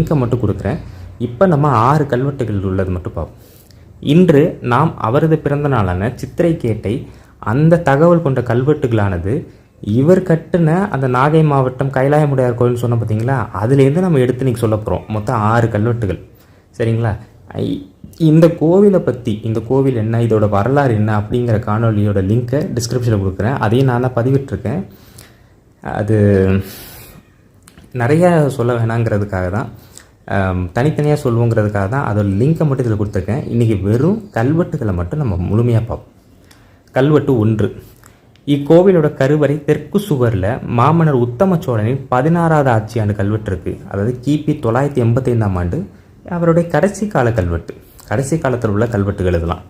லிங்கை மட்டும் கொடுக்குறேன். இப்போ நம்ம 6 கல்வெட்டுகள் உள்ளது மட்டும் பார்ப்போம். இன்று நாம் அவரது பிறந்த நாளான சித்திரை கேட்டை அந்த தகவல் கொண்ட கல்வெட்டுகளானது இவர் கட்டின அந்த நாகை மாவட்டம் கைலாயமுடையார் கோயில் சொன்ன பார்த்தீங்களா, அதுலேருந்து நம்ம எடுத்து இன்றைக்கி சொல்ல போகிறோம். மொத்தம் 6 கல்வெட்டுகள். சரிங்களா? இந்த கோவிலை பற்றி, இந்த கோவில் என்ன, இதோட வரலாறு என்ன அப்படிங்கிற காணொலியோட லிங்க்கை டிஸ்கிரிப்ஷனில் கொடுக்குறேன். அதையும் நான் தான் பதிவிட்டிருக்கேன். அது நிறையா சொல்ல வேணாங்கிறதுக்காக தான், தனித்தனியாக சொல்லுவோங்கிறதுக்காக தான் அதோட லிங்கை மட்டும் இதில் கொடுத்துருக்கேன். இன்றைக்கி வெறும் கல்வெட்டுகளை மட்டும் நம்ம முழுமையாக பார்ப்போம். கல்வெட்டு 1. இக்கோவிலோட கருவறை தெற்கு சுவரில் மாமன்னர் உத்தம சோழனின் 16வது ஆட்சியாண்டு கல்வெட்டு இருக்குது. அதாவது கிபி 985ஆம் ஆண்டு அவருடைய கடைசி கால கல்வெட்டு. கடைசி காலத்தில் உள்ள கல்வெட்டுகள் இதெல்லாம்.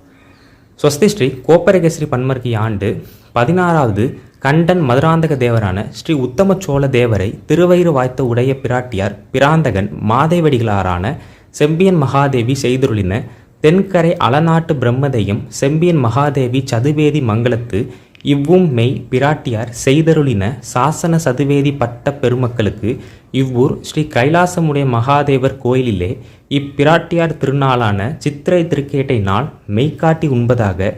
ஸ்வஸ்தி ஸ்ரீ கோப்பரகேசரி பன்மர்கி ஆண்டு 16வது கண்டன் மதுராந்தக தேவரான ஸ்ரீ உத்தம சோழ தேவரை திருவயிறு வாய்த்த உடைய பிராட்டியார் பிராந்தகன் மாதேவடிகளாரான செம்பியன் மகாதேவி செய்துருளின தென்கரை அலநாட்டு பிரம்மதையும் செம்பியன் மகாதேவி சதுவேதி மங்களத்து இவ்வும் மெய் பிராட்டியார் செய்தருளின சாசன சதுவேதி பட்ட பெருமக்களுக்கு இவ்வூர் ஸ்ரீ கைலாசமுடைய மகாதேவர் கோயிலிலே இப்பிராட்டியார் திருநாளான சித்திரை திருக்கேட்டை நாள் மெய்காட்டி உண்பதாக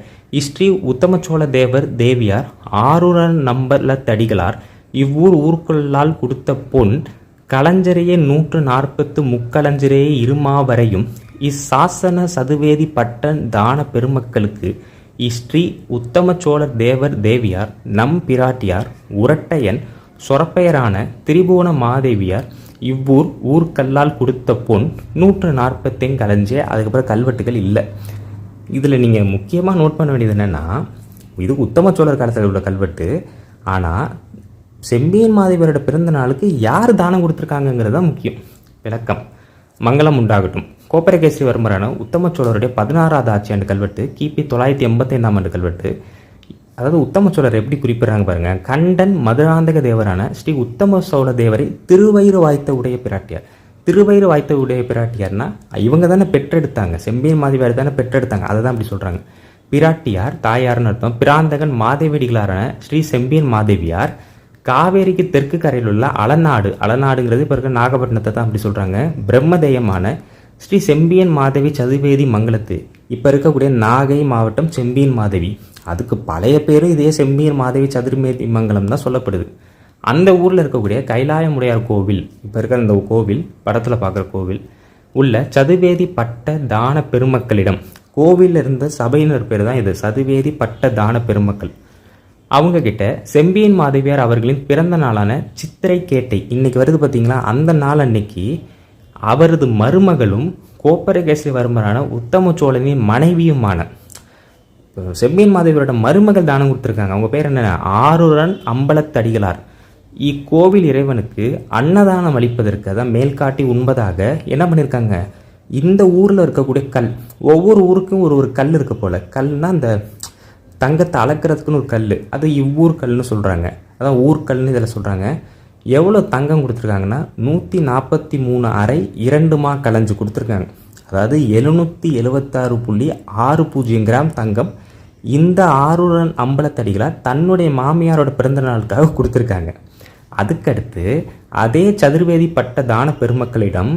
ஸ்ரீ உத்தமச்சோழ தேவர் தேவியார் ஆரூரன் நம்பலத்தடிகளார் இவ்வூர் ஊர்க்குள்ளால் கொடுத்த பொன் களஞ்சரையே 140 முக்களஞ்சரையே இருமாவரையும் இச்சாசன சதுவேதி பட்ட தான பெருமக்களுக்கு ஸ்ரீ உத்தம சோழர் தேவர் தேவியார் நம் பிராட்டியார் உரட்டையன் சொரப்பெயரான திரிபுவன மாதேவியார் இவ்வூர் ஊர்க்கல்லால் கொடுத்த பொன் 140 கலஞ்சே. அதுக்கப்புறம் கல்வெட்டுகள் இல்லை. இதில் நீங்கள் முக்கியமாக நோட் பண்ண வேண்டியது என்னென்னா, இது உத்தம சோழர் காலத்தில் உள்ள கல்வெட்டு. ஆனால் செம்பியன் மாதேவியரோட பிறந்த நாளுக்கு யார் தானம் கொடுத்துருக்காங்கங்கிறது தான் முக்கியம். விளக்கம். மங்களம் உண்டாகட்டும். கோப்பரகேசரி வர்மரான உத்தம சோழருடைய 16வது ஆட்சியாண்டு கல்வெட்டு கிபி 985ஆம் ஆண்டு கல்வெட்டு. அதாவது உத்தம சோழர் எப்படி குறிப்பிட்றாங்க பாருங்கள். கண்டன் மதுராந்தக தேவரான ஸ்ரீ உத்தம சோழ தேவரை திருவயிறு வாய்த்த உடைய பிராட்டியார். திருவயிறு வாய்த்த உடைய பிராட்டியார்னா இவங்க தானே பெற்றெடுத்தாங்க, செம்பியன் மாதேவியார் தானே பெற்றெடுத்தாங்க, அதை தான் அப்படி சொல்கிறாங்க. பிராட்டியார் தாயார்னு அர்த்தம். பிராந்தகன் மாதேவடிகளாரான ஸ்ரீ செம்பியன் மாதேவியார் காவேரிக்கு தெற்கு கரையில் உள்ள அலநாடுங்கிறது இப்போ இருக்க நாகப்பட்டினத்தை தான் அப்படி சொல்கிறாங்க. பிரம்மதேயமான ஸ்ரீ செம்பியன் மாதேவி சதுர்வேதி மங்களத்து இப்போ இருக்கக்கூடிய நாகை மாவட்டம் செம்பியன் மாதேவி, அதுக்கு பழைய பேரும் இதே செம்பியன் மாதேவி சதுர்வேதி மங்கலம் தான் சொல்லப்படுது. அந்த ஊரில் இருக்கக்கூடிய கைலாயமுடையார் கோவில், இப்போ இருக்கிற இந்த கோவில் படத்தில் பார்க்குற கோவில் உள்ள சதுர்வேதி பட்ட தான பெருமக்களிடம், கோவிலில் இருந்த சபையினர் பேர் தான் இது, சதுர்வேதி பட்ட தான பெருமக்கள். அவங்க கிட்ட செம்பியன் மாதேவியார் அவர்களின் பிறந்த நாளான சித்திரை கேட்டை இன்னைக்கு வருது பார்த்தீங்களா, அந்த நாள் அன்னைக்கு அவரது மருமகளும் கோப்பரகேசரி வர்மரான உத்தம சோழனின் மனைவியுமான செம்பியன் மாதேவியரோட மருமகள் தானம் கொடுத்துருக்காங்க. அவங்க பேர் என்ன? ஆரூரன் அம்பலத்தடிகளார். இக்கோவில் இறைவனுக்கு அன்னதானம் அளிப்பதற்கு அதான் மேல்காட்டி உண்பதாக என்ன பண்ணியிருக்காங்க, இந்த ஊரில் இருக்கக்கூடிய கல், ஒவ்வொரு ஊருக்கும் ஒரு கல் இருக்க போல். கல்னால் இந்த தங்கத்தை அளக்கிறதுக்குன்னு ஒரு கல், அது இவ்வூர் கல்னு சொல்கிறாங்க. அதான் ஊர்கல்னு இதில் சொல்கிறாங்க. எவ்வளோ தங்கம் கொடுத்துருக்காங்கன்னா 143 அரை 2 மா கலஞ்சு கொடுத்துருக்காங்க. அதாவது 776.60 கிராம் தங்கம் இந்த ஆரூரன் அம்பலத்தடிகளார் தன்னுடைய மாமியாரோட பிறந்த நாளுக்காக கொடுத்துருக்காங்க. அதுக்கடுத்து அதே சதுர்வேதி பட்ட தான பெருமக்களிடம்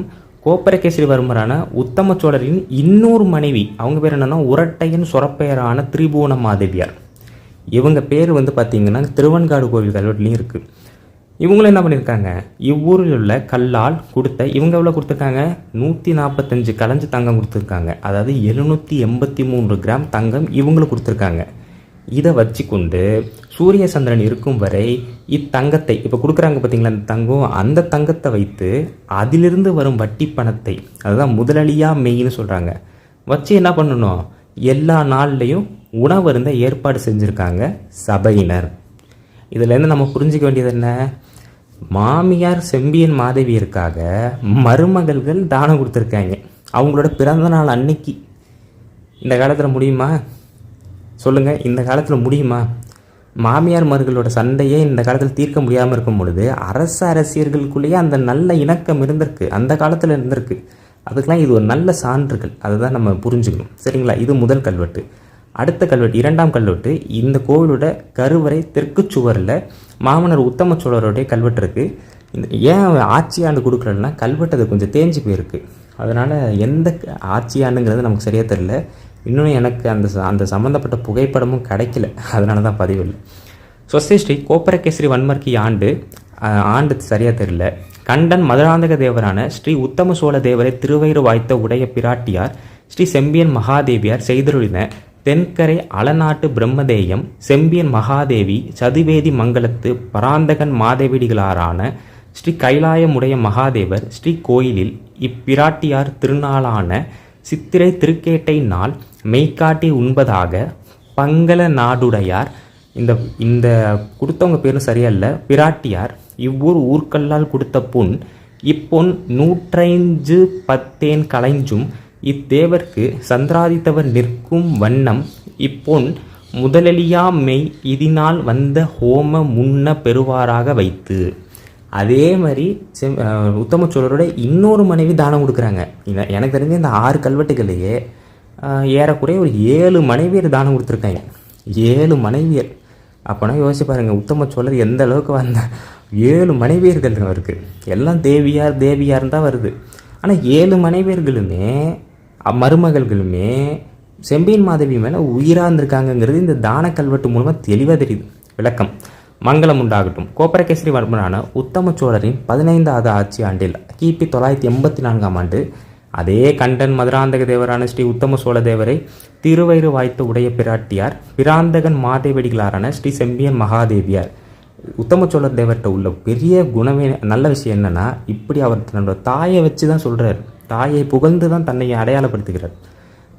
கோப்பரகேசரி வர்மரான உத்தம சோழரின் இன்னொரு மனைவி, அவங்க பேர் என்னன்னா உரட்டையன் சொரப்பெயரான திரிபுவன மாதேவியார். இவங்க பேர் பார்த்தீங்கன்னா திருவன்காடு கோவில் கல்வெட்டுலையும் இருக்குது. இவங்களும் என்ன பண்ணியிருக்காங்க, இவ்வூரில் உள்ள கல்லால் கொடுத்த, இவங்க எவ்வளோ கொடுத்துருக்காங்க, 145 கலஞ்சு தங்கம் கொடுத்துருக்காங்க. அதாவது 783 கிராம் தங்கம் இவங்களும் கொடுத்துருக்காங்க. இதை வச்சு கொண்டு சூரிய சந்திரன் இருக்கும் வரை இத்தங்கத்தை இப்போ கொடுக்குறாங்க பார்த்தீங்களா, அந்த தங்கம், அந்த தங்கத்தை வைத்து அதிலிருந்து வரும் வட்டி பணத்தை, அதுதான் முதலளியாக மெய்ன்னு சொல்கிறாங்க, வச்சு என்ன பண்ணணும், எல்லா நாள்லேயும் உணவு இருந்த ஏற்பாடு செஞ்சுருக்காங்க சபையினர். இதுலேருந்து நம்ம புரிஞ்சிக்க வேண்டியது என்ன, மாமியார் செம்பியன் மாதேவியருக்காக மருமகள்கள் தானம் கொடுத்துருக்காங்க அவங்களோட பிறந்த நாள் அன்னைக்கு. இந்த காலத்தில் முடியுமா சொல்லுங்கள்? இந்த காலத்தில் முடியுமா? மாமியார் மருகளோட சண்டையே இந்த காலத்தில் தீர்க்க முடியாமல் இருக்கும் பொழுது அரசியர்களுக்குள்ளேயே அந்த நல்ல இணக்கம் இருந்திருக்கு, அந்த காலத்தில் இருந்திருக்கு. அதுக்கெலாம் இது ஒரு நல்ல சான்றுகள், அதை தான் நம்ம புரிஞ்சுக்கணும். சரிங்களா? இது முதல் கல்வெட்டு. அடுத்த கல்வெட்டு, 2ஆம் கல்வெட்டு. இந்த கோவிலோட கருவறை தெற்கு சுவரில் மாமன்னர் உத்தம சோழருடைய கல்வெட்டு இருக்குது. இந்த ஏன் ஆட்சி ஆண்டு கொடுக்குறேன்னா கல்வெட்டு அது கொஞ்சம் தேஞ்சு போயிருக்கு. அதனால் எந்த ஆட்சி ஆண்டுங்கிறது நமக்கு சரியாக தெரியல. இன்னும் எனக்கு அந்த சம்மந்தப்பட்ட புகைப்படமும் கிடைக்கல. அதனால தான் பதிவு இல்லை. ஸ்ரீ கோப்பரகேசரி வன்மர்க்கி ஆண்டு சரியாக தெரியல. கண்டன் மதுராந்தக தேவரான ஸ்ரீ உத்தம சோழ தேவரை திருவயிறு வாய்த்த உடைய பிராட்டியார் ஸ்ரீ செம்பியன் மகாதேவியார் செய்தருளின தென்கரை அலநாட்டு பிரம்மதேயம் செம்பியன் மகாதேவி சதுவேதி மங்கலத்து பராந்தகன் மாதேவிடிகளாரான ஸ்ரீ கைலாயமுடைய மகாதேவர் ஸ்ரீ கோயிலில் இப்பிராட்டியார் திருநாளான சித்திரை திருக்கேட்டை நாள் மெய்காட்டி உண்பதாக பங்கள நாடுடையார். இந்த கொடுத்தவங்க பேரும் சரியில்லை. பிராட்டியார் இவ்வூர் ஊர்க்கல்லால் கொடுத்த புண் இப்பொன் 105 களைஞ்சும் இத்தேவர்க்கு சந்திராதித்தவர் நிற்கும் வண்ணம் இப்பொன் முதலெளியா மெய் இதனால் வந்த ஹோம முன்ன பெறுவாராக வைத்து. அதே மாதிரி உத்தம சோழரோட இன்னொரு மனைவி தானம் கொடுக்குறாங்க. எனக்கு தெரிஞ்ச இந்த 6 கல்வெட்டுகளையே ஏறக்குறைய ஒரு 7 மனைவியர் தானம் கொடுத்துருக்காங்க. 7 மனைவியர். அப்போனா யோசிச்சு பாருங்கள், உத்தம சோழர் எந்த அளவுக்கு வந்த 7 மனைவியர்கள் இருக்குது. எல்லாம் தேவியார் தான் வருது. ஆனால் 7 மனைவியர்களுமே மருமகள்களுமே செம்பியன் மாதேவி மேலே உயிராக இருந்திருக்காங்கங்கிறது இந்த தான கல்வெட்டு மூலமாக தெளிவாக தெரியுது. விளக்கம். மங்களம் உண்டாகட்டும். கோப்பரகேசரி வர்மனான உத்தம சோழரின் 15வது ஆட்சி ஆண்டில் கிபி 984 ஆண்டு அதே கண்டன் மதுராந்தக தேவரான ஸ்ரீ உத்தம சோழ தேவரை திருவயிறு வாய்த்த உடைய பிராட்டியார் பிராந்தகன் மாதேவடிகளாரான ஸ்ரீ செம்பியன் மகாதேவியார். உத்தம சோழர் தேவர்கிட்ட உள்ள பெரிய குணமே நல்ல விஷயம் என்னென்னா, இப்படி அவர் தன்னோட தாயை வச்சு தான் சொல்கிறார். தாயை புகழ்ந்து தான் தன்னை அடையாளப்படுத்துகிறார்.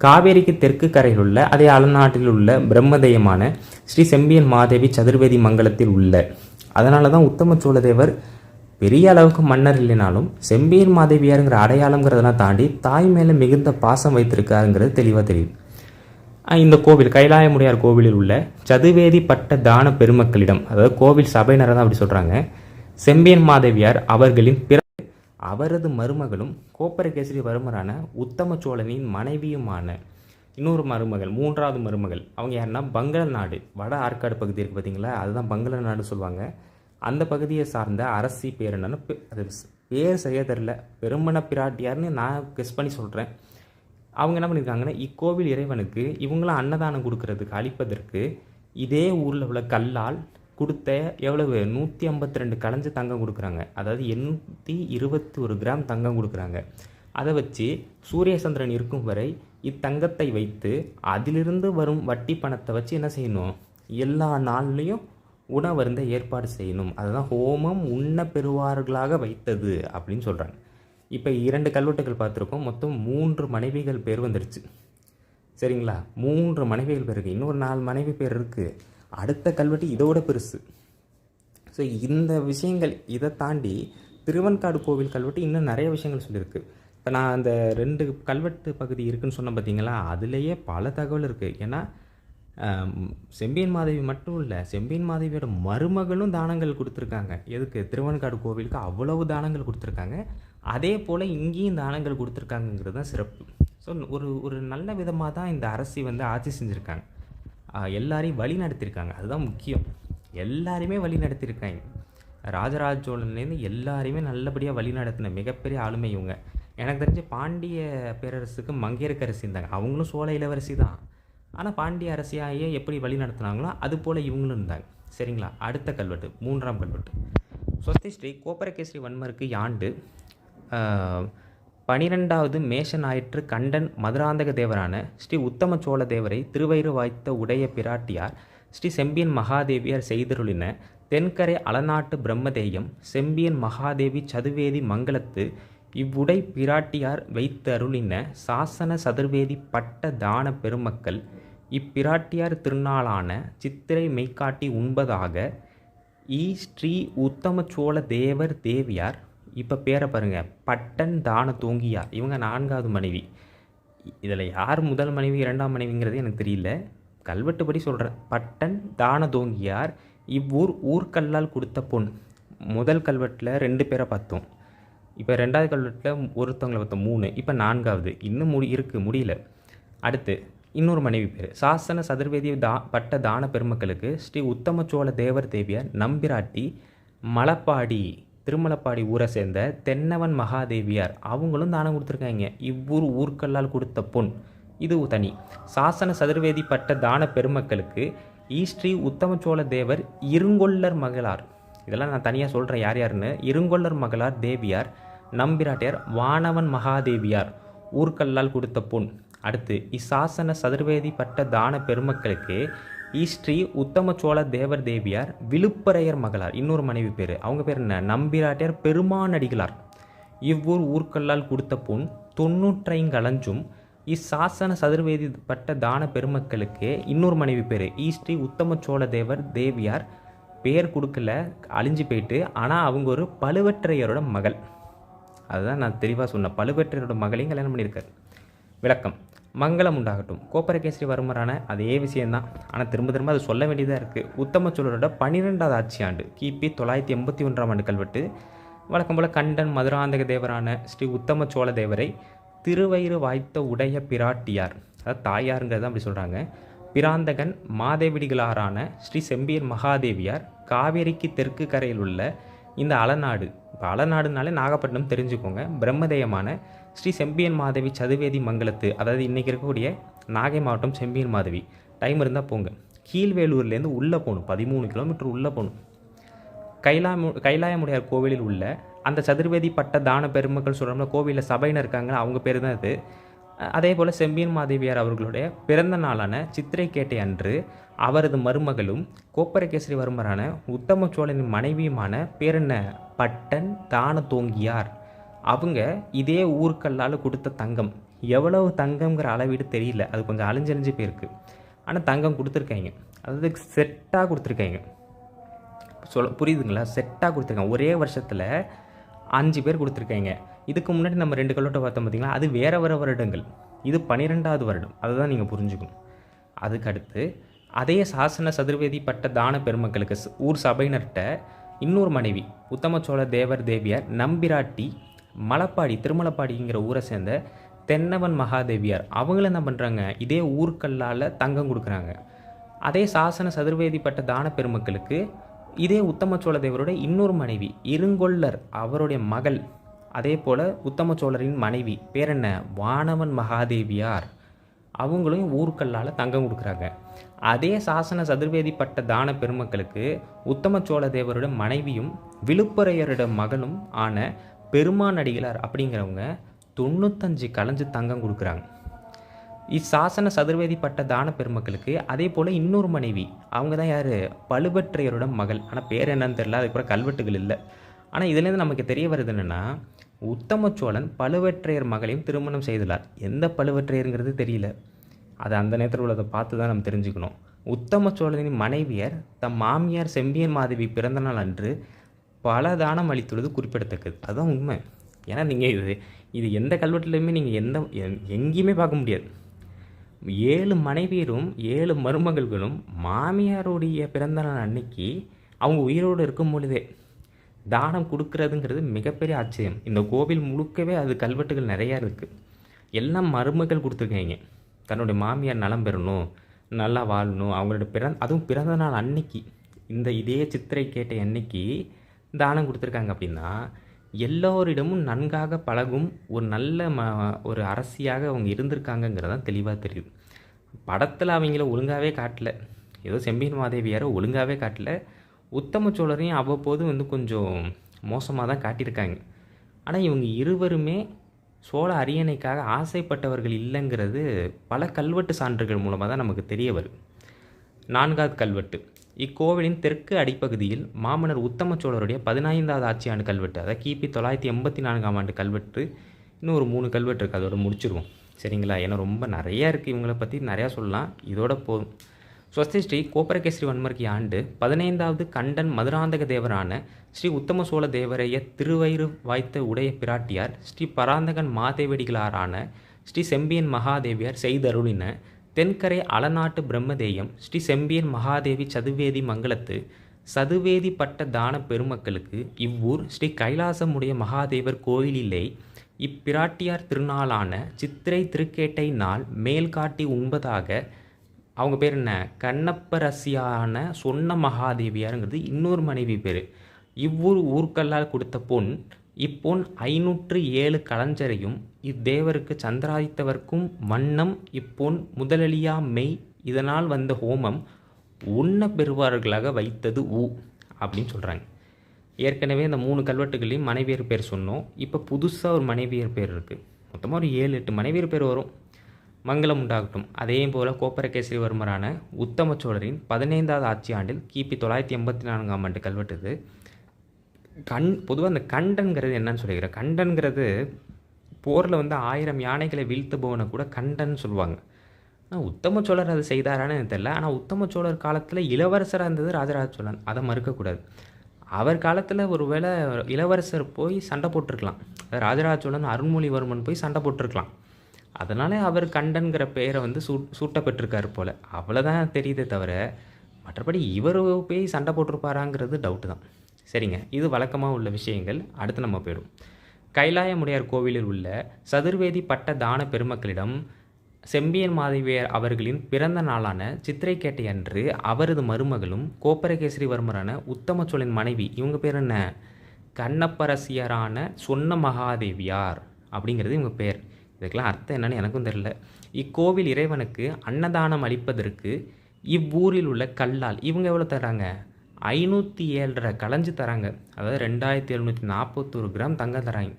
காவேரிக்கு தெற்கு கரையில் உள்ள அதே அலநாட்டில் உள்ள பிரம்மதேயமான ஸ்ரீ செம்பியன் மாதேவி சதுர்வேதி மங்கலத்தில் உள்ள. அதனால தான் உத்தம சோழ தேவர் பெரிய அளவுக்கு மன்னர் இல்லைனாலும் செம்பியன் மாதேவியாருங்கிற அடையாளங்கிறதெல்லாம் தாண்டி தாய் மேலே மிகுந்த பாசம் வைத்திருக்காருங்கிறது தெளிவாக தெரியுது. இந்த கோவில் கைலாயமுடையார் கோவிலில் உள்ள சதுவேதி பட்ட தான பெருமக்களிடம், அதாவது கோவில் சபையினரை தான் அப்படி சொல்கிறாங்க, செம்பியன் மாதேவியார் அவர்களின் அவரது மருமகளும் கோப்பரகேசரி வர்மரான உத்தம சோழனின் மனைவியுமான இன்னொரு மருமகள், 3வது மருமகள். அவங்க யாருன்னா பங்கள நாடு, வட ஆற்காடு பகுதி இருக்குது பார்த்தீங்களா, அதுதான் பங்கள நாடு சொல்லுவாங்க. அந்த பகுதியை சார்ந்த அரசி பேர் என்னன்னு அது பேர் சரியாக தெரில, பெருமன பிராட்டியார்னு நான் கெஸ் பண்ணி சொல்கிறேன். அவங்க என்ன பண்ணியிருக்காங்கன்னா, இக்கோவில் இறைவனுக்கு இவங்களாம் அன்னதானம் கொடுக்கறதுக்கு அளிப்பதற்கு இதே ஊரில் உள்ள கல்லால் கொடுத்த எவ்வளவு 152 கலஞ்ச தங்கம் கொடுக்குறாங்க. அதாவது 821 கிராம் தங்கம் கொடுக்குறாங்க. அதை வச்சு சூரியசந்திரன் இருக்கும் வரை இத்தங்கத்தை வைத்து அதிலிருந்து வரும் வட்டி பணத்தை வச்சு என்ன செய்யணும், எல்லா நாள்லேயும் உணவருந்த ஏற்பாடு செய்யணும். அதுதான் ஹோமம் உண்ண பெறுவார்களாக வைத்தது அப்படின்னு சொல்கிறாங்க. இப்போ 2 கல்வெட்டுகள் பார்த்துருக்கோம். மொத்தம் 3 மனைவிகள் பேர் வந்துருச்சு. சரிங்களா, 3 மனைவிகள் பேர் இருக்குது. இன்னொரு 4 மனைவி பேர் இருக்குது. அடுத்த கல்வெட்டு இதோட பெருசு. ஸோ இந்த விஷயங்கள் இதை தாண்டி திருவெண்காடு கோவில் கல்வெட்டு இன்னும் நிறைய விஷயங்கள் சொல்லியிருக்கு. இப்போ நான் அந்த 2 கல்வெட்டு பகுதி இருக்குதுன்னு சொன்னேன் பார்த்தீங்களா, அதுலேயே பல தகவல் இருக்குது. ஏன்னா செம்பியன் மாதேவி மட்டும் இல்லை, செம்பியன் மாதேவியோட மருமகளும் தானங்கள் கொடுத்துருக்காங்க. எதுக்கு, திருவெண்காடு கோவிலுக்கு அவ்வளவு தானங்கள் கொடுத்துருக்காங்க. அதே போல் இங்கேயும் தானங்கள் கொடுத்துருக்காங்கங்கிறது தான் சிறப்பு. ஸோ ஒரு நல்ல விதமாக தான் இந்த அரசி ஆட்சி செஞ்சுருக்காங்க. எல்லாரையும் வழி நடத்தியிருக்காங்க. அதுதான் முக்கியம். எல்லாரையுமே வழி நடத்தியிருக்காங்க. ராஜராஜ சோழன்லேருந்து எல்லாரையுமே நல்லபடியாக வழி நடத்தின மிகப்பெரிய ஆளுமை இவங்க. எனக்கு தெரிஞ்ச பாண்டிய பேரரசுக்கு மங்கையர்க்கரசி இருந்தாங்க. அவங்களும் சோழ இளவரசி தான். ஆனால் பாண்டிய அரசியாயே எப்படி வழி நடத்தினாங்களோ அது போல் இவங்களும் இருந்தாங்க. சரிங்களா, அடுத்த கல்வெட்டு 3ஆம் கல்வெட்டு. ஸ்ரீ கோப்பரகேசரி வன்மருக்கு ஆண்டு 12வது மேஷ ஞாயிற்று கண்டன் மதுராந்தக தேவரான ஸ்ரீ உத்தம சோழ தேவரை திருவயிறு வாய்த்த உடைய பிராட்டியார் ஸ்ரீ செம்பியன் மகாதேவியார் செய்தருளின தென்கரை அலநாட்டு பிரம்மதேயம் செம்பியன் மகாதேவி சதுவேதி மங்கலத்து இவ்வுடை பிராட்டியார் வைத்தருளின சாசன சதுர்வேதி பட்ட தான பெருமக்கள் இப்பிராட்டியார் திருநாளான சித்திரை மெய்காட்டி உண்பதாக ஸ்ரீ உத்தம சோழ தேவர் தேவியார். இப்போ பேரை பாருங்கள், பட்டன் தான தோங்கியார். இவங்க 4வது மனைவி. இதில் யார் முதல் மனைவி 2ஆம் மனைவிங்கிறது எனக்கு தெரியல. கல்வெட்டுப்படி சொல்கிறேன். பட்டன் தான தோங்கியார் இவ்வூர் ஊர்க்கல்லால் கொடுத்த பொன். முதல் கல்வெட்டில் 2 பேரை பார்த்தோம். இப்போ 2வது கல்வெட்டில் ஒருத்தவங்களை பார்த்தோம் 3. இப்போ 4வது இன்னும் முடியல. அடுத்து இன்னொரு மனைவி பேர் சாசன சதுர்வேதி பட்ட தான பெருமக்களுக்கு ஸ்ரீ உத்தம சோழ தேவர் தேவியார் நம்பிராட்டி மலப்பாடி திருமலப்பாடி ஊரை சேர்ந்த தென்னவன் மகாதேவியார் அவங்களும் தானம் கொடுத்துருக்காங்க. இவ்வூர் ஊர்க்கல்லால் கொடுத்த பொன் இது தனி. சாசன சதுர்வேதி பட்ட தான பெருமக்களுக்கு ஈஸ்ரீ உத்தமச்சோழ தேவர் இருங்கொள்ளர் மகளார், இதெல்லாம் நான் தனியாக சொல்கிறேன் யார் யாருன்னு. இருங்கொள்ளர் மகளார் தேவியார் நம்பிராட்டியார் வானவன் மகாதேவியார் ஊர்க்கல்லால் கொடுத்த பொன். அடுத்து இசாசன சதுர்வேதி பட்ட தான பெருமக்களுக்கு ஈஸ்ரீ உத்தமச்சோழ தேவர் தேவியார் விழுப்பரையர் மகளார், இன்னொரு மனைவி பேர், அவங்க பேர் என்ன, நம்பிராட்டியார் பெருமானடிகளார். இவ்வூர் ஊர்க்கல்லால் கொடுத்த பொன் 95 அலஞ்சும். இசாசன சதுர்வேதி பட்ட தான பெருமக்களுக்கு இன்னொரு மனைவி பேர் ஈஸ்ரீ உத்தமச்சோழ தேவர் தேவியார், பேர் கொடுக்கல, அழிஞ்சு போயிட்டு, ஆனால் அவங்க ஒரு பழுவேற்றையரோட மகள். அதுதான் நான் தெளிவாக சொன்னேன், பழுவேற்றையரோட மகளையும் கல்யாணம் பண்ணியிருக்காரு. விளக்கம்: மங்களம் உண்டாகட்டும். கோப்பரகேசரி வர்மரான அதே விஷயந்தான், ஆனால் திரும்ப அது சொல்ல வேண்டியதாக இருக்குது. உத்தமச்சோழரோட 12வது ஆட்சி ஆண்டு கிபி 981ஆம் ஆண்டு கல்வெட்டு. வழக்கம் போல் கண்டன் மதுராந்தக தேவரான ஸ்ரீ உத்தமச்சோழ தேவரை திருவயிறு வாய்த்த உடைய பிராட்டியார், அதாவது தாயாருங்கிறத அப்படி சொல்கிறாங்க, பிராந்தகன் மாதேவிடிகளாரான ஸ்ரீ செம்பியன் மகாதேவியார் காவேரிக்கு தெற்கு கரையில் உள்ள இந்த அலநாடு, இப்போ அலநாடுனாலே நாகப்பட்டினம் தெரிஞ்சுக்கோங்க, பிரம்மதேயமான ஸ்ரீ செம்பியன் மாதேவி சதுவேதி மங்கலத்து, அதாவது இன்றைக்கி இருக்கக்கூடிய நாகை மாவட்டம் செம்பியன் மாதேவி. டைம் இருந்தால் போங்க. கீழ்வேலூர்லேருந்து உள்ளே போகணும், 13 கிலோமீட்டர் உள்ளே போகணும். கைலாயமுடையார் கோவிலில் உள்ள அந்த சதுர்வேதி பட்ட தான பெருமக்கள் சொல்கிறோம்னா, கோவிலில் சபையினர் இருக்காங்க, அவங்க பேர் தான் இது. அதே போல் செம்பியன் மாதேவியார் அவர்களுடைய பிறந்த நாளான சித்திரை கேட்டை அன்று அவரது மருமகளும் கோப்பரகேசரி வர்மரான உத்தமச்சோழனின் மனைவியுமான பேரென்ன பட்டன் தான தோங்கியார், அவங்க இதே ஊருக்கல்லால் கொடுத்த தங்கம். எவ்வளவு தங்கம்ங்கிற அளவீடு தெரியல, அது கொஞ்சம் அழிஞ்சழிஞ்சு போயிருக்கு. ஆனால் தங்கம் கொடுத்துருக்காங்க, அதாவது செட்டாக கொடுத்துருக்காங்க. புரியுதுங்களா? செட்டாக கொடுத்துருக்காங்க. ஒரே வருஷத்தில் 5 பேர் கொடுத்துருக்காங்க. இதுக்கு முன்னாடி நம்ம 2 கல்வெட்டை பார்த்தோம் பார்த்தீங்களா, அது வேறு வேறு வருடங்கள், இது 12வது வருடம். அதுதான் நீங்கள் புரிஞ்சுக்கணும். அதுக்கடுத்து அதே சாசன சதுர்வேதி பட்ட தான பெருமக்களுக்கு ஊர் சபையினர்கிட்ட இன்னொரு மனைவி உத்தமச்சோழ தேவர் தேவியார் நம்பிராட்டி மலப்பாடி திருமலப்பாடிங்கிற ஊரை சேர்ந்த தென்னவன் மகாதேவியார், அவங்கள என்ன பண்ணுறாங்க, இதே ஊர்க்கல்லால் தங்கம் கொடுக்குறாங்க. அதே சாசன சதுர்வேதி பட்ட தான பெருமக்களுக்கு இதே உத்தமச்சோழ தேவரோட இன்னொரு மனைவி இருங்கொள்ளர் அவருடைய மகள், அதே போல் உத்தமச்சோழரின் மனைவி பேர் என்ன, வானவன் மகாதேவியார், அவங்களும் ஊர்க்கல்லால் தங்கம் கொடுக்குறாங்க. அதே சாசன சதுர்வேதி பட்ட தான பெருமக்களுக்கு உத்தமச்சோழ தேவரோட மனைவியும் விழுப்புரையரோட மகளும் ஆன பெருமானடிகளார் அப்படிங்கிறவங்க 95 கலஞ்சு தங்கம் கொடுக்குறாங்க. இசாசன சதுர்வேதி பட்ட தான பெருமக்களுக்கு அதே போல் இன்னொரு மனைவி, அவங்க தான் யார், பழுவேற்றையரோட மகள், ஆனால் பேர் என்னன்னு தெரியல, அதுக்கப்புறம் கல்வெட்டுகள் இல்லை. ஆனால் இதுலேருந்து நமக்கு தெரிய வருது என்னென்னா, உத்தமச்சோழன் பழுவேற்றையர் மகளையும் திருமணம் செய்துள்ளார். எந்த பழுவேற்றையருங்கிறது தெரியல, அது அந்த நேரத்தில் உள்ளதை பார்த்து தான் நம்ம தெரிஞ்சுக்கணும். உத்தமச்சோழனின் மனைவியர் தம் மாமியார் செம்பியன் மாதேவி பிறந்த நாள் அன்று பல தானம் அளித்துள்ளது குறிப்பிடத்தக்கது. அதுதான் உண்மை. ஏன்னா நீங்கள் இது எந்த கல்வெட்டுலையுமே நீங்கள் எங்கேயுமே பார்க்க முடியாது. 7 மனைவியரும் 7 மருமகள்களும் மாமியாருடைய பிறந்த நாள் அன்னைக்கு அவங்க உயிரோடு இருக்கும் பொழுதே தானம் கொடுக்கறதுங்கிறது மிகப்பெரிய ஆச்சரியம். இந்த கோவில் முழுக்கவே அது கல்வெட்டுகள் நிறையா இருக்குது. எல்லாம் மருமகள் கொடுத்துருக்காங்க, தன்னுடைய மாமியார் நலம் பெறணும், நல்லா வாழணும், அவங்களோட அதுவும் பிறந்த நாள் அன்னைக்கு, இதே சித்திரை கேட்ட அன்னைக்கு தானம் கொடுத்துருக்காங்க. அப்படின்னா எல்லோரிடமும் நன்காக பழகும் ஒரு நல்ல ஒரு அரசியாக அவங்க இருந்திருக்காங்கங்கிறதான் தெளிவாக தெரியுது. படத்தில் அவங்கள ஒழுங்காகவே காட்டல, ஏதோ செம்பியன் மாதேவியாரை ஒழுங்காகவே காட்டல, உத்தமச்சோழரையும் அவ்வப்போது கொஞ்சம் மோசமாக தான் காட்டியிருக்காங்க. ஆனால் இவங்க இருவருமே சோழ அரியணைக்காக ஆசைப்பட்டவர்கள் இல்லைங்கிறது பல கல்வெட்டு சான்றுகள் மூலமாக தான் நமக்கு தெரிய வருது. 4வது கல்வெட்டு. இக்கோவிலின் தெற்கு அடிப்பகுதியில் மாமன்னர் உத்தமச்சோழருடைய 15வது ஆட்சி ஆண்டு கல்வெட்டு, அதாவது கிபி 984ஆம் ஆண்டு கல்வெட்டு. இன்னும் ஒரு 3 கல்வெட்டு இருக்குது, அதோட முடிச்சிருவோம் சரிங்களா? ஏன்னா ரொம்ப நிறையா இருக்குது, இவங்களை பற்றி நிறையா சொல்லலாம், இதோட போதும். ஸ்வஸ்தி ஸ்ரீ கோப்பரகேசரி வன்மர்கி ஆண்டு 15வது கண்டன் மதுராந்தக தேவரான ஸ்ரீ உத்தம சோழ தேவரைய திருவயிறு வாய்த்த உடைய பிராட்டியார் ஸ்ரீ பராந்தகன் மாதேவடிகளாரான ஸ்ரீ செம்பியன் மகாதேவியார் செய்தருளின தென்கரை அலநாட்டு பிரம்மதேயம் ஸ்ரீ செம்பியன் மகாதேவி சதுவேதி மங்கலத்து சதுவேதி பட்ட தான பெருமக்களுக்கு இவ்வூர் ஸ்ரீ கைலாசமுடைய மகாதேவர் கோயிலிலே இப்பிராட்டியார் திருநாளான சித்திரை திருக்கேட்டை நாள் மேல் காட்டி உண்பதாக, அவங்க பேர் என்ன, கண்ணப்பரசியான சொன்ன மகாதேவியாருங்கிறது இன்னொரு மனைவி பேர், இவ்வூர் ஊர்க்கல்லால் கொடுத்த பொன் இப்பொன் 507 களஞ்சரையும் இத்தேவருக்கு சந்திராதித்தவர்க்கும் வண்ணம் இப்பொன் முதலளியா மெய் இதனால் வந்த ஹோமம் உண்ண பெறுவார்களாக வைத்தது அப்படின்னு சொல்கிறாங்க. ஏற்கனவே இந்த 3 கல்வெட்டுகளையும் மனைவியர் பேர் சொன்னோம். இப்போ புதுசாக ஒரு மனைவியர் பேர் இருக்குது. மொத்தமாக ஒரு 7-8 மனைவியர் பேர் வரும். மங்களம் உண்டாகட்டும். அதே போல் கோப்பரகேசரிவர்மரான உத்தம சோழரின் 15வது ஆட்சி ஆண்டில் கிபி 984ஆம் ஆண்டு கல்வெட்டு இது. பொதுவாக அந்த கண்டன்கிறது என்னன்னு சொல்லிக்கிறேன். கண்டன்கிறது போரில் 1000 யானைகளை வீழ்த்துபவனை கூட கண்டன் சொல்லுவாங்க. ஆனால் உத்தம சோழர் அதை செய்தாரான்னு எனக்கு தெரியல. ஆனால் உத்தம சோழர் காலத்தில் இளவரசராக இருந்தது ராஜராஜ சோழன். அதை மறுக்கக்கூடாது. அவர் காலத்தில் ஒருவேளை இளவரசர் போய் சண்டை போட்டிருக்கலாம். ராஜராஜ சோழன் அருண்மொழிவர்மன் போய் சண்டை போட்டிருக்கலாம். அதனால் அவர் கண்டன்கிற பெயரை சூட்டப்பட்டிருக்காரு போல். அவ்வளோதான் தெரியுதே தவிர மற்றபடி இவர் போய் சண்டை போட்டிருப்பாராங்கிறது டவுட்டு தான். சரிங்க, இது வழக்கமாக உள்ள விஷயங்கள். அடுத்து நம்ம போயிடும். கைலாயமுடையார் கோவிலில் உள்ள சதுர்வேதி பட்ட தான பெருமக்களிடம் செம்பியன் மாதேவியர் அவர்களின் பிறந்த நாளான சித்திரைக்கேட்டை அன்று அவரது மருமகளும் கோப்பரகேசரிவர்மரான உத்தம சோழன் மனைவி, இவங்க பேர் என்ன, கண்ணப்பரசியரான சொன்ன மகாதேவியார் அப்படிங்கிறது இவங்க பேர். இதுக்கெல்லாம் அர்த்தம் என்னன்னு எனக்கும் தெரியல. இக்கோவில் இறைவனுக்கு அன்னதானம் அளிப்பதற்கு இவ்வூரில் உள்ள கல்லால் இவங்க எவ்வளோ தராங்க, 507 களஞ்சு தராங்க. அதாவது 2741 கிராம் தங்கம் தராங்க.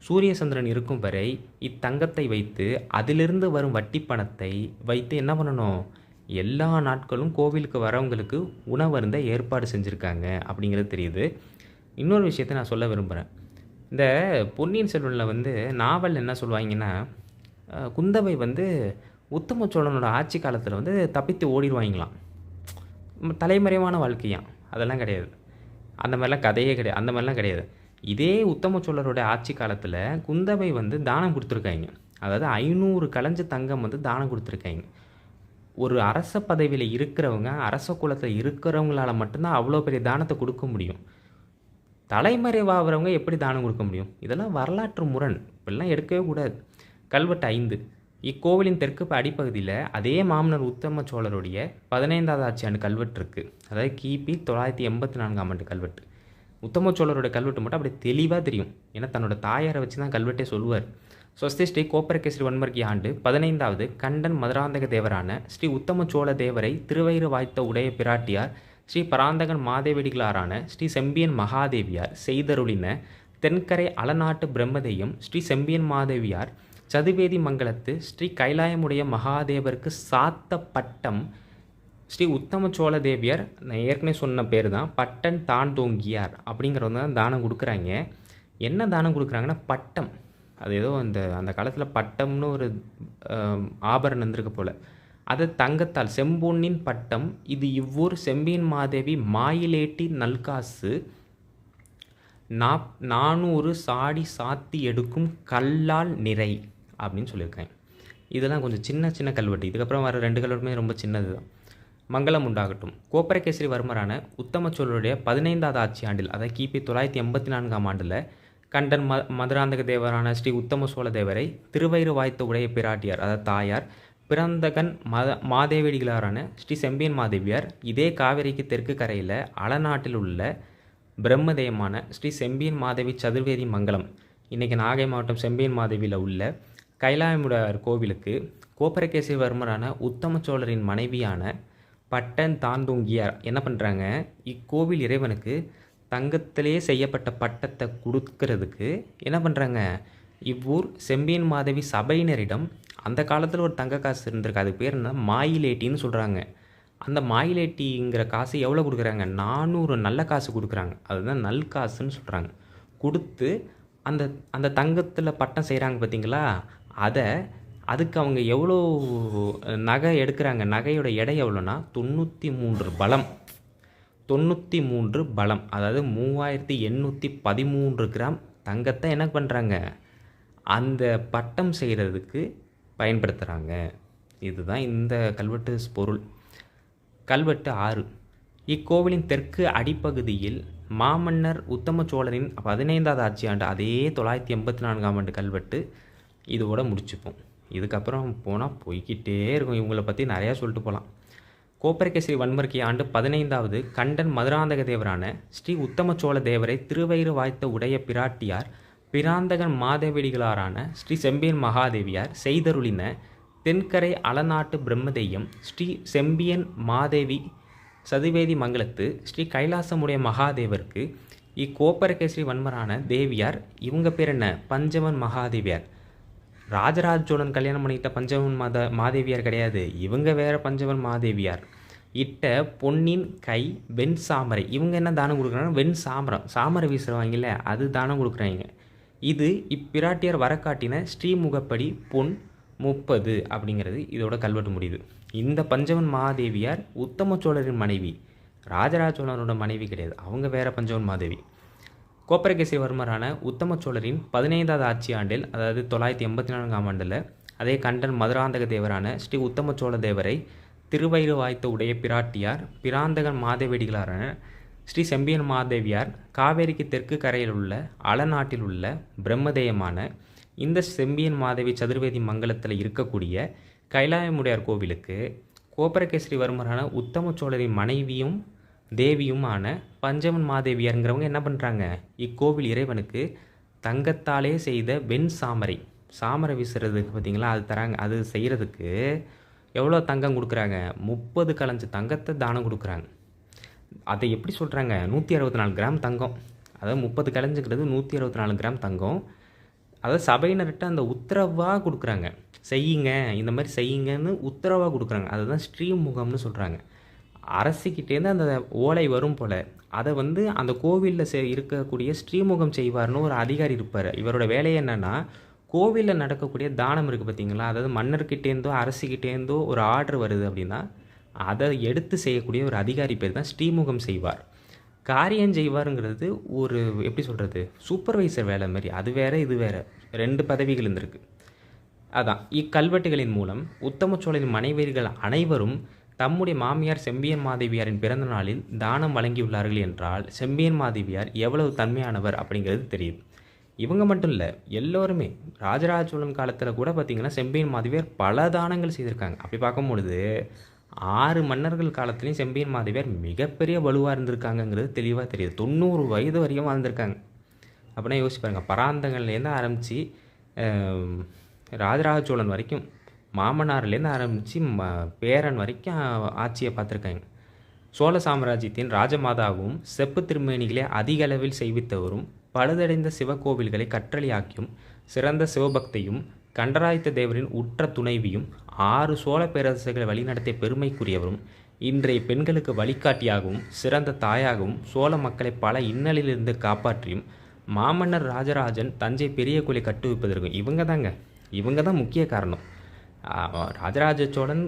சூரிய சந்திரன் இருக்கும் வரை இத்தங்கத்தை வைத்து அதிலிருந்து வரும் வட்டி பணத்தை வைத்து என்ன பண்ணணும், எல்லா நாட்களும் கோவிலுக்கு வரவங்களுக்கு உணவருந்த ஏற்பாடு செஞ்சுருக்காங்க அப்படிங்கிறது தெரியுது. இன்னொரு விஷயத்தை நான் சொல்ல விரும்புகிறேன். இந்த பொன்னியின் செல்வனில் நாவல் என்ன சொல்லுவாங்கன்னா, குந்தவை உத்தம சோழனோட ஆட்சி காலத்தில் தப்பித்து ஓடிடுவாங்களாம். தலைமறைவான வாழ்க்கையாம். அதெல்லாம் கிடையாது. அந்த மாதிரிலாம் கதையே கிடையாது. அந்த மாதிரிலாம் கிடையாது. இதே உத்தம சோழரோட ஆட்சி காலத்தில் குந்தவை தானம் கொடுத்துருக்காங்க. அதாவது 500 களஞ்சு தங்கம் தானம் கொடுத்துருக்காங்க. ஒரு அரச பதவியில் இருக்கிறவங்க, அரச குலத்தில் இருக்கிறவங்களால மட்டும்தான் அவ்வளோ பெரிய தானத்தை கொடுக்க முடியும். தலைமறைவாகிறவங்க எப்படி தானம் கொடுக்க முடியும்? இதெல்லாம் வரலாற்று முரண். இப்படிலாம் எடுக்கவே கூடாது. கல்வெட்டு 5. இக்கோவிலின் தெற்கு அடிப்பகுதியில் அதே மாமன்னர் உத்தம சோழருடைய 15வது ஆட்சி ஆண்டு கல்வெட்டு இருக்குது. அதாவது கிபி 984ஆம் ஆண்டு கல்வெட்டு. உத்தம சோழரோட கல்வெட்டு மட்டும் அப்படி தெளிவாக தெரியும். ஏன்னா தன்னோட தாயாரை வச்சு தான் கல்வெட்டே சொல்லுவார். ஸ்வஸ்தி ஸ்ரீ கோப்பரகேசரி வன்மர்கி ஆண்டு 15வது கண்டன் மதுராந்தக தேவரான ஸ்ரீ உத்தம சோழ தேவரை திருவயிறு வாய்த்த உடைய பிராட்டியார் ஸ்ரீ பராந்தகன் மாதேவடிகளாரான ஸ்ரீ செம்பியன் மகாதேவியார் செய்தருளின தென்கரை அலநாட்டு பிரம்மதேயம் ஸ்ரீ செம்பியன் மாதேவியார் சதுவேதி மங்கலத்து ஸ்ரீ கைலாயமுடைய மகாதேவருக்கு சாத்த பட்டம் ஸ்ரீ உத்தம சோழ தேவியர், நான் ஏற்கனவே சொன்ன பேர் தான், பட்டன் தான் தோங்கியார் அப்படிங்கிறவங்க தான் தானம் கொடுக்குறாங்க. என்ன தானம் கொடுக்குறாங்கன்னா பட்டம். அது ஏதோ அந்த காலத்தில் பட்டம்னு ஒரு ஆபரணம் இருந்திருக்கு போல். அது தங்கத்தால் செம்பொன்னின் பட்டம் இது இவ்வூர் செம்பியன் மாதேவி மாயிலேட்டி நல்காசு 400 சாடி சாத்தி எடுக்கும் கல்லால் நிறை அப்படின்னு சொல்லியிருக்காங்க. இதெல்லாம் கொஞ்சம் சின்ன சின்ன கல்வெட்டு. இதுக்கப்புறம் வர 2 கல்வெட்டுமே ரொம்ப சின்னது தான். மங்களம் உண்டாகட்டும். கோப்பரகேசரி வர்மரான உத்தம சோழருடைய 15வது ஆட்சி ஆண்டில், அதாவது கிபி 984ஆம் ஆண்டில் கண்டன் மதுராந்தக தேவரான ஸ்ரீ உத்தம சோழ தேவரை திருவயிறு வாய்த்த உடைய பிராட்டியார், அதாவது தாயார் பிறந்தகன் மாதேவடிகளாரான ஸ்ரீ செம்பியன் மாதேவியார் இதே காவிரிக்கு தெற்கு கரையில் அலநாட்டில் உள்ள பிரம்மதேயமான ஸ்ரீ செம்பியன் மாதேவி சதுர்வேதி மங்கலம், இன்றைக்கி நாகை மாவட்டம் செம்பியன் மாதேவியில் உள்ள கைலாயமுடையார் கோவிலுக்கு கோப்பரகேசரி வர்மரான உத்தம சோழரின் மனைவியான பட்டன் தாந்தூங்கியார் என்ன பண்ணுறாங்க, இக்கோவில் இறைவனுக்கு தங்கத்திலே செய்யப்பட்ட பட்டத்தை கொடுக்கறதுக்கு என்ன பண்ணுறாங்க, இவ்வூர் செம்பியன் மாதேவி சபையினரிடம் அந்த காலத்தில் ஒரு தங்க காசு இருந்திருக்கு. அது பேர் என்ன, மாயிலேட்டின்னு சொல்கிறாங்க. அந்த மாயிலேட்டிங்கிற காசு எவ்வளோ கொடுக்குறாங்க, 400 நல்ல காசு கொடுக்குறாங்க. அதுதான் நல் காசுன்னு சொல்கிறாங்க. கொடுத்து அந்த அந்த தங்கத்தில் பட்டம் செய்கிறாங்க பார்த்தீங்களா, அதுக்கு அவங்க எவ்வளோ நகை எடுக்கிறாங்க, நகையோட எடை எவ்வளோனா 93 பலம். 93 பலம், அதாவது 3813 கிராம் தங்கத்தை என்ன பண்ணுறாங்க, அந்த பட்டம் செய்கிறதுக்கு பயன்படுத்துகிறாங்க. இதுதான் இந்த கல்வெட்டு பொருள். கல்வெட்டு 6. இக்கோவிலின் தெற்கு அடிப்பகுதியில் மாமன்னர் உத்தம சோழரின் 15வது ஆட்சி ஆண்டு அதே 984ஆம் ஆண்டு கல்வெட்டு. இதோட முடிச்சுப்போம். இதுக்கப்புறம் போனால் போய்கிட்டே இருக்கும். இவங்களை பற்றி நிறையா சொல்லிட்டு போகலாம். கோப்பரகேசரி வன்மர்க்கி ஆண்டு 15வது கண்டன் மதுராந்தக தேவரான ஸ்ரீ உத்தமச்சோழ தேவரை திருவயிறு வாய்த்த உடைய பிராட்டியார் பிராந்தகன் மாதேவடிகளாரான ஸ்ரீ செம்பியன் மகாதேவியார் செய்தருளின தென்கரை அலநாட்டு பிரம்மதெய்யம் ஸ்ரீ செம்பியன் மாதேவி சதுவேதி மங்கலத்து ஸ்ரீ கைலாசமுடைய மகாதேவருக்கு இக்கோப்பரகேசரி வன்மரான தேவியார் இவங்க பேர் என்ன, பஞ்சவன் மகாதேவியார். ராஜராஜ சோழன் கல்யாணம் பண்ணிக்கிட்ட பஞ்சவன் மாதேவியார் கிடையாது, இவங்க வேற பஞ்சவன் மாதேவியார். இட்ட பொன்னின் கை வெண் சாமரை, இவங்க என்ன தானம் கொடுக்குறாங்க, வெண் சாமரை வீசுறவாங்கல்ல அது தானம் கொடுக்குறாங்க. இது இப்பிராட்டியார் வரக்காட்டின ஸ்ரீமுகப்படி பொன் 30 அப்படிங்கிறது இதோட கல்வெட்டு முடியுது. இந்த பஞ்சவன் மகாதேவியார் உத்தம சோழரின் மனைவி, ராஜராஜ சோழனோட மனைவி கிடையாது, அவங்க வேற பஞ்சவன் மாதேவி. கோப்பரகேசரி வர்மரான உத்தம சோழரின் 15வது ஆட்சி ஆண்டில், அதாவது 984ஆம் ஆண்டில், அதே கண்டன் மதுராந்தக தேவரான ஸ்ரீ உத்தம சோழ தேவரை திருவயிறு வாய்த்த உடைய பிராட்டியார் பிராந்தகன் மாதேவடிகளாரான ஸ்ரீ செம்பியன் மாதேவியார் காவேரிக்கு தெற்கு கரையில் உள்ள அலநாட்டில் உள்ள பிரம்மதேயமான இந்த செம்பியன் மாதேவி சதுர்வேதி மங்கலத்தில் இருக்கக்கூடிய கைலாயமுடையார் கோவிலுக்கு கோப்பரகேசரி வர்மரான உத்தம சோழரின் மனைவியும் தேவியுமான பஞ்சவன் மாதேவியாருங்கிறவங்க என்ன பண்ணுறாங்க, இக்கோவில் இறைவனுக்கு தங்கத்தாலே செய்த வெண் சாமரை வீசுறதுக்கு பார்த்திங்களா, அது தராங்க. அது செய்கிறதுக்கு எவ்வளோ தங்கம் கொடுக்குறாங்க, 30 கலஞ்சு தங்கத்தை தானம் கொடுக்குறாங்க. அதை எப்படி சொல்கிறாங்க, 164 கிராம் தங்கம், அதாவது 30 கலஞ்சுங்கிறது 164 கிராம் தங்கம். அதாவது சபையினர்கிட்ட அந்த உத்தரவாக கொடுக்குறாங்க, செய்யுங்க இந்த மாதிரி செய்யுங்கன்னு உத்தரவாக கொடுக்குறாங்க. அதுதான் ஸ்ரீமுகம்னு சொல்கிறாங்க. அரசிக்கிட்டேருந்து அந்த ஓலை வரும் போல் அதை அந்த கோவிலில் இருக்கக்கூடிய ஸ்ரீமுகம் செய்வார்னு ஒரு அதிகாரி இருப்பார். இவரோட வேலையை என்னென்னா, கோவிலில் நடக்கக்கூடிய தானம் இருக்குது பார்த்திங்களா, அதாவது மன்னர்கிட்டேருந்தோ அரசிக்கிட்டேருந்தோ ஒரு ஆர்டர் வருது அப்படின்னா அதை எடுத்து செய்யக்கூடிய ஒரு அதிகாரி பேர் தான் ஸ்ரீமுகம் செய்வார். காரியம் செய்வாருங்கிறது ஒரு எப்படி சொல்கிறது, சூப்பர்வைசர் வேலை மாதிரி, அது வேறு இது வேறு, 2 பதவிகள் இருந்திருக்கு. அதான் இக்கல்வெட்டுகளின் மூலம் உத்தம சோழரின் மனைவியர்கள் அனைவரும் தம்முடைய மாமியார் செம்பியன் மாதேவியாரின் பிறந்த நாளில் தானம் வழங்கியுள்ளார்கள் என்றால் செம்பியன் மாதேவியார் எவ்வளவு தன்மையானவர் அப்படிங்கிறது தெரியுது. இவங்க மட்டும் இல்லை, எல்லோருமே ராஜராஜ சோழன் காலத்தில் கூட பார்த்திங்கன்னா செம்பியன் மாதேவியார் பல தானங்கள் செய்திருக்காங்க. அப்படி பார்க்கும்பொழுது 6 மன்னர்கள் காலத்துலேயும் செம்பியன் மாதேவியார் மிகப்பெரிய வலுவாக இருந்திருக்காங்கங்கிறது தெளிவாக தெரியுது. 90 வயது வரையும் வாழ்ந்திருக்காங்க. அப்படின்னா யோசிச்சு பாருங்கள், பராந்தகன்லேருந்து ஆரம்பித்து ராஜராஜ சோழன் வரைக்கும், மாமனார்லேருந்து ஆரம்பித்து பேரன் வரைக்கும் ஆட்சியை பார்த்துருக்காங்க. சோழ சாம்ராஜ்யத்தின் ராஜமாதாவும் செப்பு திருமேனிகளை அதிக அளவில் செய்வித்தவரும் பழுதடைந்த சிவகோவில்களை கற்றளியாக்கியும் சிறந்த சிவபக்தையும் கண்டராதித்த தேவரின் உற்ற துணைவியும் 6 சோழ பேரரசுகளை வழிநடத்திய பெருமைக்குரியவரும் இன்றைய பெண்களுக்கு வழிகாட்டியாகவும் சிறந்த தாயாகவும் சோழ மக்களை பல இன்னலிலிருந்து காப்பாற்றியும் மாமன்னர் ராஜராஜன் தஞ்சை பெரிய கோயிலை கட்டுவிப்பதற்கும் இவங்க தான் முக்கிய காரணம். ராஜராஜ சோழன்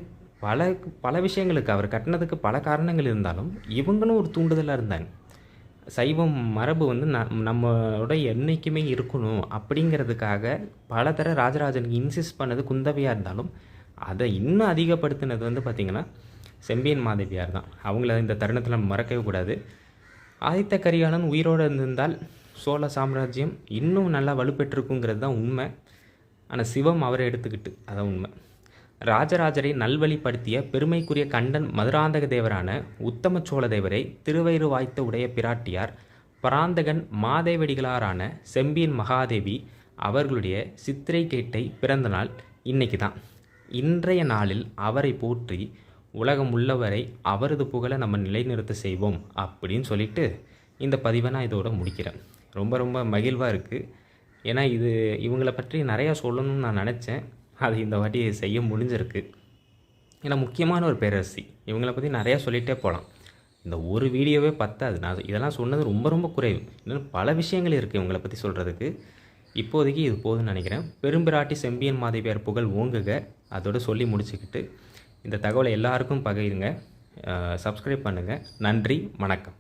பல விஷயங்களுக்கு அவர் கட்டினதுக்கு பல காரணங்கள் இருந்தாலும் இவங்களும் ஒரு தூண்டுதலாக இருந்தாங்க. சைவம் மரபு நம்மளோட என்றைக்குமே இருக்கணும் அப்படிங்கிறதுக்காக பல தர ராஜராஜனுக்கு இன்சிஸ்ட் பண்ணது குந்தவையாக இருந்தாலும் அதை இன்னும் அதிகப்படுத்தினது பார்த்திங்கன்னா செம்பியன் மாதேவியார் தான். அவங்கள இந்த தருணத்தில் நம்ம மறக்கவே கூடாது. ஆதித்த கரிகாலன் உயிரோடு இருந்திருந்தால் சோழ சாம்ராஜ்யம் இன்னும் நல்லா வலுப்பெற்றிருக்குங்கிறது தான் உண்மை. ஆனால் சிவம் அவரை எடுத்துக்கிட்டு அதான் உண்மை. ராஜராஜரை நல்வழிப்படுத்திய பெருமைக்குரிய கண்டன் மதுராந்தக தேவரான உத்தம சோழ தேவரை திருவயிறு வாய்த்த உடைய பிராட்டியார் பராந்தகன் மாதேவடிகளாரான செம்பியன் மகாதேவி அவர்களுடைய சித்திரை கேட்டை பிறந்த நாள் இன்னைக்கு தான். இன்றைய நாளில் அவரை போற்றி உலகம் உள்ளவரை அவரது புகழை நம்ம நிலைநிறுத்த செய்வோம் அப்படின்னு சொல்லிட்டு இந்த பதிவை நான் இதோட முடிக்கிறேன். ரொம்ப ரொம்ப மகிழ்வாக இருக்குது. ஏன்னா இவங்களை பற்றி நிறையா சொல்லணும்னு நான் நினச்சேன், அது இந்த வாட்டி செய்ய முடிஞ்சிருக்கு. ஏன்னா முக்கியமான ஒரு பேரரசி, இவங்களை பற்றி நிறையா சொல்லிகிட்டே போகலாம். இந்த ஒரு வீடியோவே பத்தாது. நான் இதெல்லாம் சொன்னது ரொம்ப ரொம்ப குறைவு. இன்னும் பல விஷயங்கள் இருக்குது இவங்களை பற்றி சொல்கிறதுக்கு. இப்போதைக்கு இது போதும்னு நினைக்கிறேன். பெரும்பிராட்டி செம்பியன் மாதேவியார் புகழ் ஓங்குக அதோடு சொல்லி முடிச்சுக்கிட்டு இந்த தகவலை எல்லாருக்கும் பகிருங்க. சப்ஸ்கிரைப் பண்ணுங்கள். நன்றி, வணக்கம்.